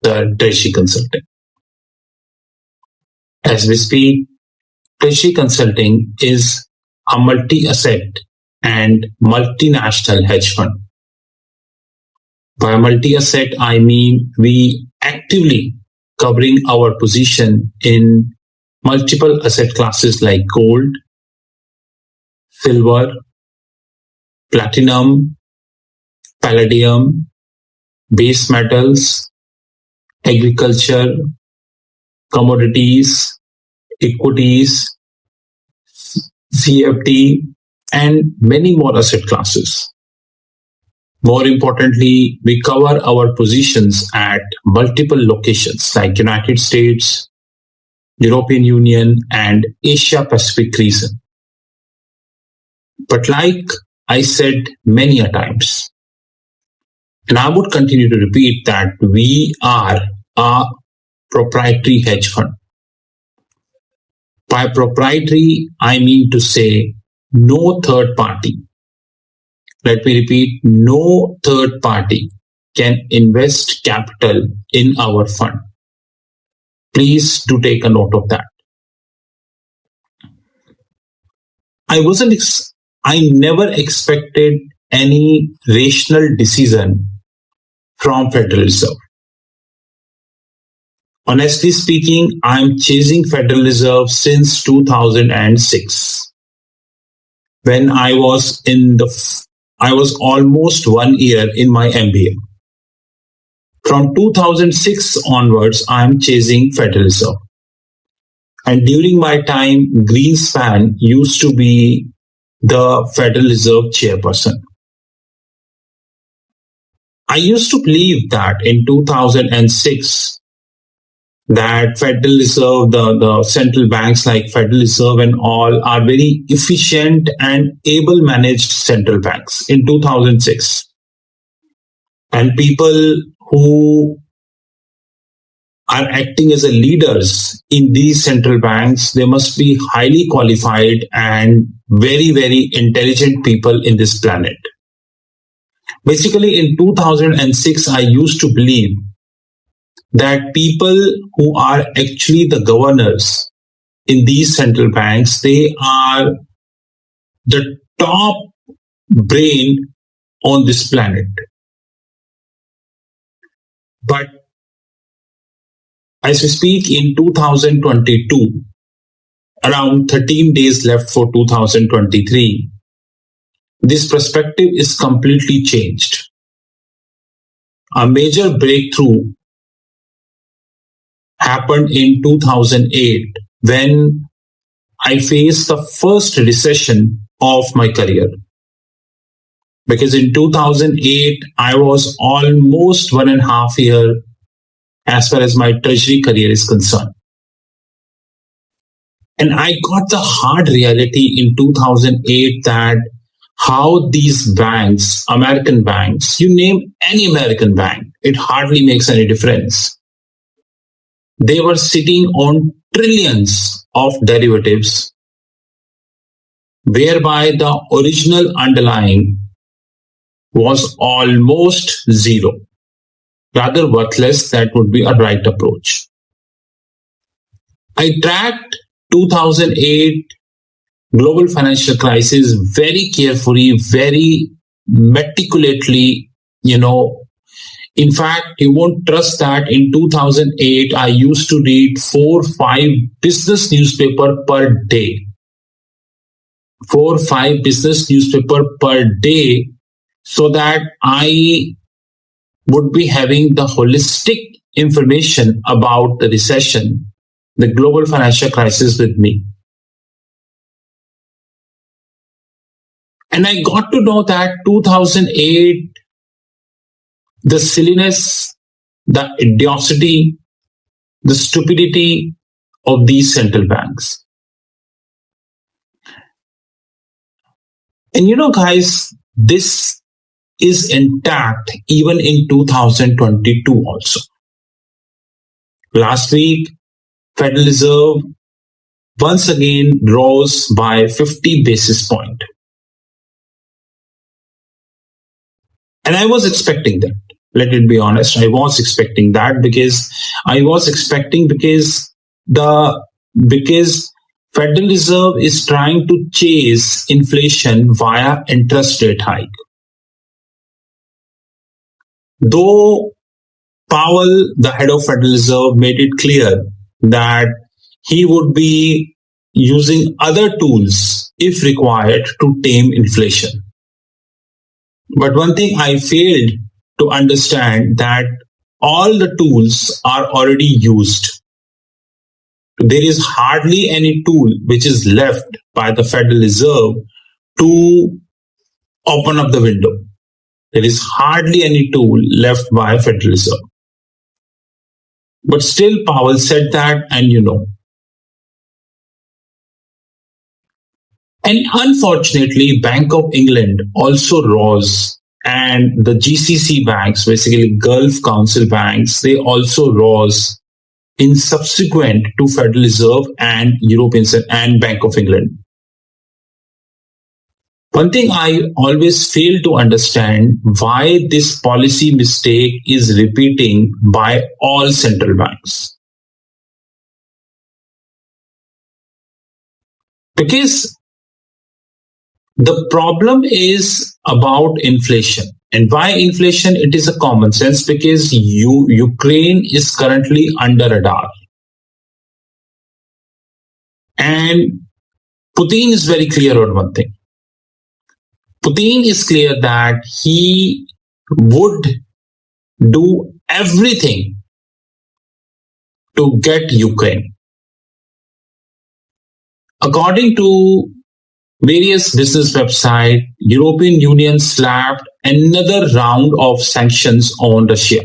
the treasury consulting. As we speak, treasury consulting is a multi-asset and multinational hedge fund. By multi-asset, I mean we actively covering our position in multiple asset classes like gold, silver, platinum, palladium, base metals, agriculture, commodities, equities, CFD, and many more asset classes. More importantly, we cover our positions at multiple locations like United States, European Union, and Asia Pacific region. But like I said many a times, and I would continue to repeat that we are a proprietary hedge fund. By proprietary, I mean to say no third party. Let me repeat, no third party can invest capital in our fund. Please do take a note of that. I never expected any rational decision from Federal Reserve. Honestly speaking, I'm chasing Federal Reserve since 2006. When I was almost 1 year in my MBA. From 2006 onwards, I'm chasing Federal Reserve. And during my time, Greenspan used to be the Federal Reserve chairperson. I used to believe that in 2006, that Federal Reserve, the central banks like Federal Reserve and all are very efficient and able managed central banks in 2006. And people who are acting as a leaders in these central banks, they must be highly qualified and very, very intelligent people in this planet. Basically, in 2006, I used to believe that people who are actually the governors in these central banks, they are the top brain on this planet. But as we speak in 2022, around 13 days left for 2023, this perspective is completely changed. A major breakthrough happened in 2008 when I faced the first recession of my career. Because in 2008, I was almost 1.5 years as far as my treasury career is concerned. And I got the hard reality in 2008 that how these banks, American banks, you name any American bank, it hardly makes any difference. They were sitting on trillions of derivatives, whereby the original underlying was almost zero. Rather worthless, that would be a right approach. I tracked 2008 global financial crisis very carefully, very meticulously, In fact, you won't trust that in 2008, I used to read 4-5 business newspaper per day. 4-5 business newspaper per day, so that I would be having the holistic information about the recession, the global financial crisis with me. And I got to know that 2008, the silliness, the idiocy, the stupidity of these central banks. And guys, this is intact even in 2022 also. Last week, Federal Reserve once again rose by 50 basis points. And I was expecting that. Let it be honest. I was expecting that because the because Federal Reserve is trying to chase inflation via interest rate hike. Though Powell, the head of Federal Reserve, made it clear that he would be using other tools if required to tame inflation. But one thing I failed to understand that all the tools are already used. There is hardly any tool which is left by the Federal Reserve to open up the window. There is hardly any tool left by Federal Reserve. But still, Powell said that, and And unfortunately, Bank of England also rose, and the GCC banks, basically Gulf Council banks, they also rose in subsequent to Federal Reserve and European and Bank of England. One thing I always fail to understand why this policy mistake is repeating by all central banks. Because the problem is about inflation. And why inflation? It is a common sense because Ukraine is currently under radar. And Putin is very clear on one thing. Putin is clear that he would do everything to get Ukraine. According to various business websites, European Union slapped another round of sanctions on Russia.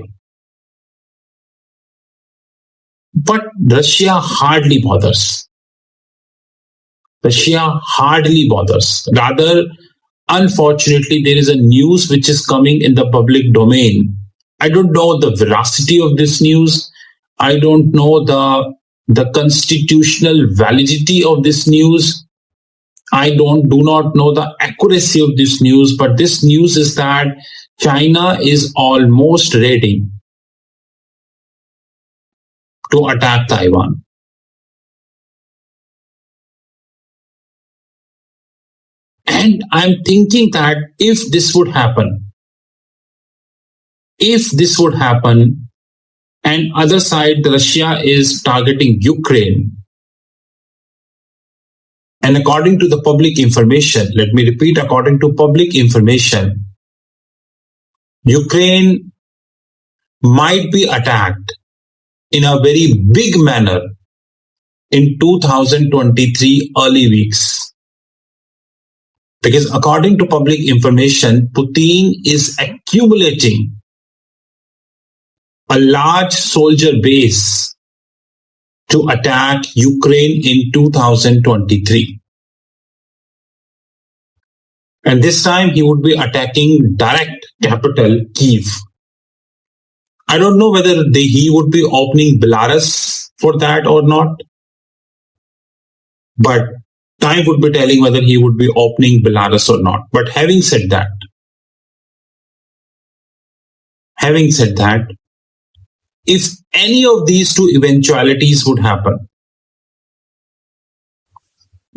But Russia hardly bothers. Rather, unfortunately, there is a news which is coming in the public domain. I don't know the veracity of this news. I don't know the constitutional validity of this news. I do not know the accuracy of this news, but this news is that China is almost ready to attack Taiwan. And I'm thinking that if this would happen, and other side, Russia is targeting Ukraine, and according to the public information, let me repeat, according to public information, Ukraine might be attacked in a very big manner in 2023 early weeks. Because according to public information, Putin is accumulating a large soldier base to attack Ukraine in 2023. And this time he would be attacking direct capital Kyiv. I don't know whether he would be opening Belarus for that or not. But time would be telling whether he would be opening Belarus or not. But having said that, if any of these two eventualities would happen,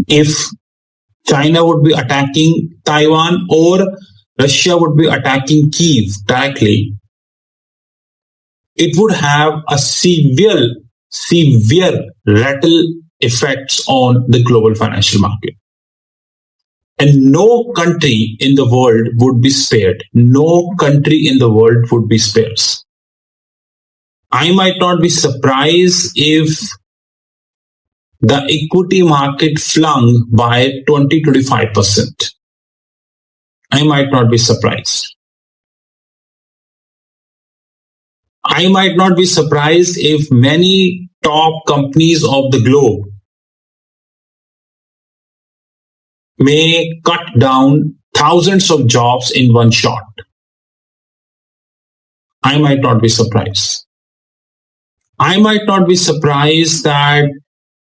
if China would be attacking Taiwan or Russia would be attacking Kyiv directly, it would have a severe rattle effects on the global financial market. And no country in the world would be spared. I might not be surprised if the equity market flung by 20-25%. I might not be surprised. I might not be surprised if many top companies of the globe may cut down thousands of jobs in one shot. I might not be surprised. I might not be surprised that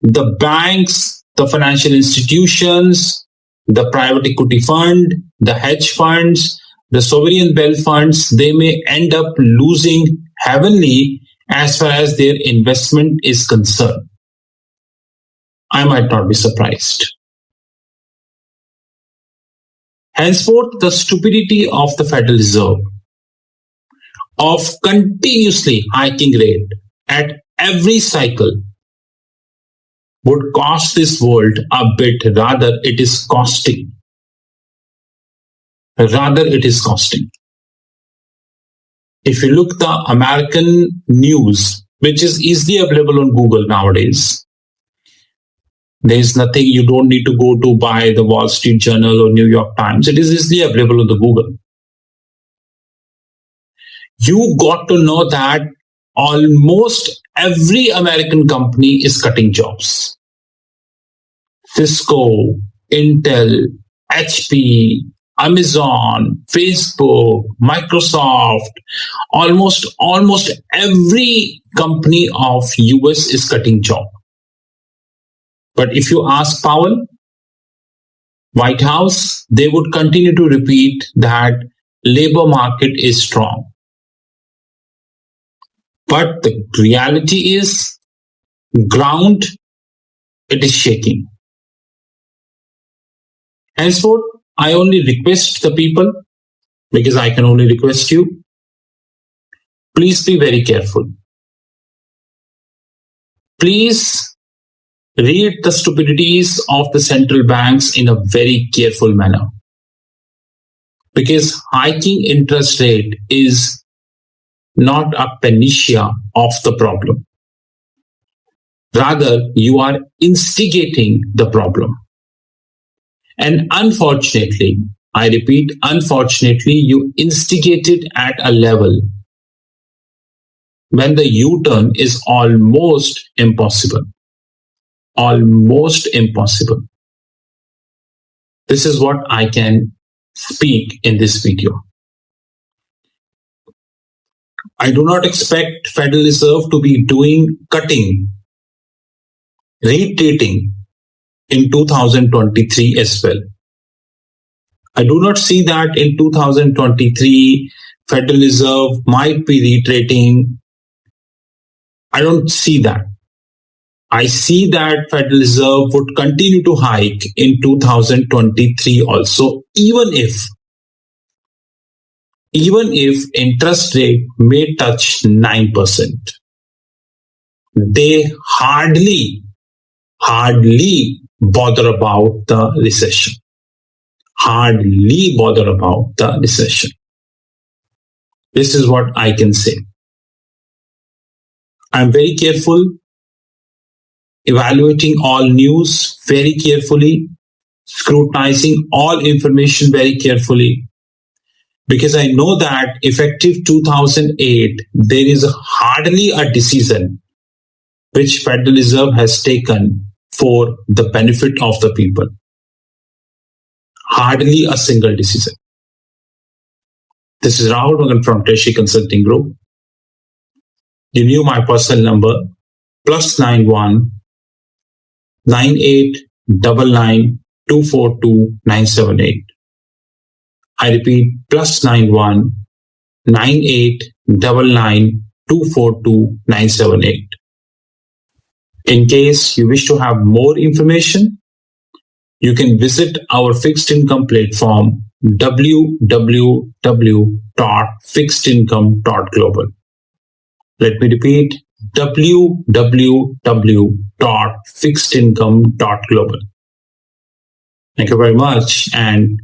the banks, the financial institutions, the private equity fund, the hedge funds, The sovereign wealth funds, they may end up losing heavily as far as their investment is concerned. I might not be surprised. Henceforth, the stupidity of the Federal Reserve of continuously hiking rate at every cycle would cost this world a bit. Rather, it is costing. Rather, it is costing. If you look the American news, which is easily available on Google nowadays, there is nothing, you don't need to go to buy the Wall Street Journal or New York Times. It is easily available on the Google. You got to know that almost every American company is cutting jobs. Cisco, Intel, HP, Amazon, Facebook, Microsoft, almost every company of US is cutting job. But if you ask Powell, White House, they would continue to repeat that labor market is strong. But the reality is, ground, it is shaking. Henceforth, I only request the people, because I can only request you, please be very careful. Please read the stupidities of the central banks in a very careful manner. Because hiking interest rate is not a panacea of the problem. Rather, you are instigating the problem. And unfortunately, I repeat, unfortunately, you instigate it at a level when the U-turn is almost impossible. Almost impossible. This is what I can speak in this video. I do not expect Federal Reserve to be doing cutting, retreating in 2023 as well. I do not see that in 2023 Federal Reserve might be retreating. I don't see that. I see that Federal Reserve would continue to hike in 2023 also, even if interest rate may touch 9%. They hardly bother about the recession. Hardly bother about the recession. This is what I can say. I'm very careful, evaluating all news very carefully, scrutinizing all information very carefully, because I know that effective 2008, there is hardly a decision which Federal Reserve has taken for the benefit of the people. Hardly a single decision. This is Rahul Magan from Treasury Consulting Group. You knew my personal number, +91 9899 242 978. I repeat, +91 9899 242 978. In case you wish to have more information, you can visit our fixed income platform www.fixedincome.global. Let me repeat, www.fixedincome.global. Thank you very much, and